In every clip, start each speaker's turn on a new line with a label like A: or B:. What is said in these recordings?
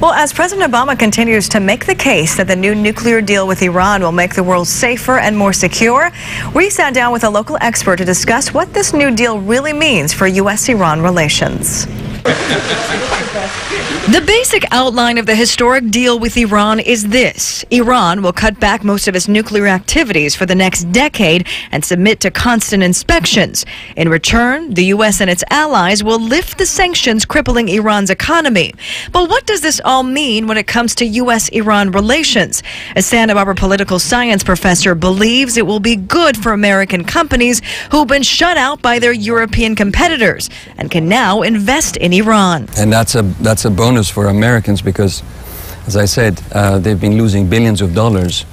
A: Well, as President Obama continues to make the case that the new nuclear deal with Iran will make the world safer and more secure, we sat down with a local expert to discuss what this new deal really means for U.S.-Iran relations. The basic outline of the historic deal with Iran is this. Iran will cut back most of its nuclear activities for the next decade and submit to constant inspections. In return, the U.S. and its allies will lift the sanctions crippling Iran's economy. But what does this all mean when it comes to U.S.-Iran relations? A Santa Barbara political science professor believes it will be good for American companies who've been shut out by their European competitors and can now invest in Iran.
B: And that's a bonus for Americans because, as I said, they've been losing billions of dollars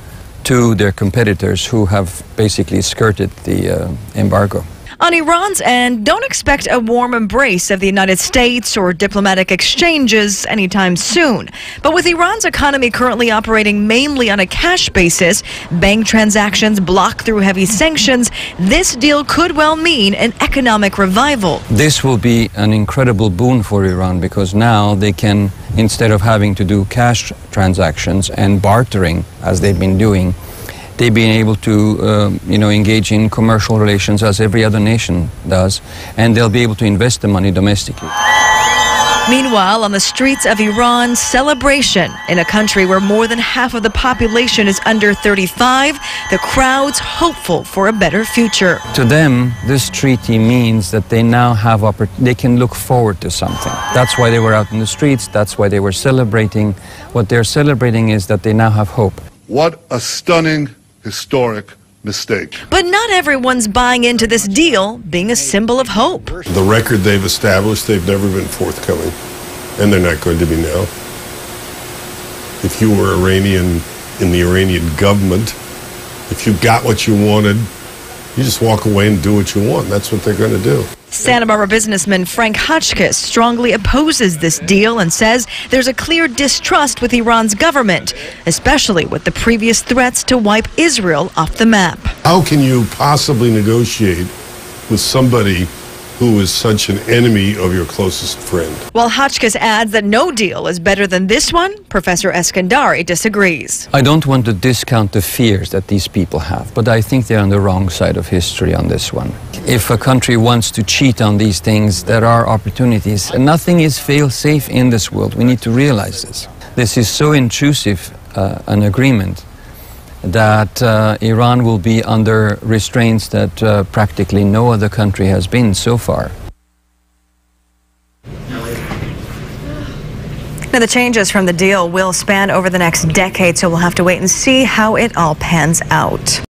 B: to their competitors who have basically skirted the embargo.
A: On Iran's end, don't expect a warm embrace of the United States or diplomatic exchanges anytime soon. But with Iran's economy currently operating mainly on a cash basis, bank transactions blocked through heavy sanctions, this deal could well mean an economic revival.
B: This will be an incredible boon for Iran because now they can, instead of having to do cash transactions and bartering as they've been doing, they've been able to, engage in commercial relations as every other nation does, and they'll be able to invest the money domestically.
A: Meanwhile, on the streets of Iran, celebration. In a country where more than half of the population is under 35, the crowd's hopeful for a better future.
B: To them, this treaty means that they now have they can look forward to something. That's why they were out in the streets. That's why they were celebrating. What they're celebrating is that they now have hope.
C: What a stunning, historic mistake.
A: But not everyone's buying into this deal being a symbol of hope.
D: The record they've established, they've never been forthcoming, and they're not going to be now. If you were Iranian in the Iranian government, if you got what you wanted, you just walk away and do what you want. That's what they're going to do.
A: Santa Barbara businessman Frank Hotchkiss strongly opposes this deal and says there's a clear distrust with Iran's government, especially with the previous threats to wipe Israel off the map.
D: How can you possibly negotiate with somebody who is such an enemy of your closest friend?
A: While Hotchkiss adds that no deal is better than this one, Professor Eskandari disagrees.
B: I don't want to discount the fears that these people have, but I think they're on the wrong side of history on this one. If a country wants to cheat on these things, there are opportunities. Nothing is fail-safe in this world. We need to realize this. This is so intrusive an agreement that Iran will be under restraints that practically no other country has been so far.
A: Now, the changes from the deal will span over the next decade, so we'll have to wait and see how it all pans out.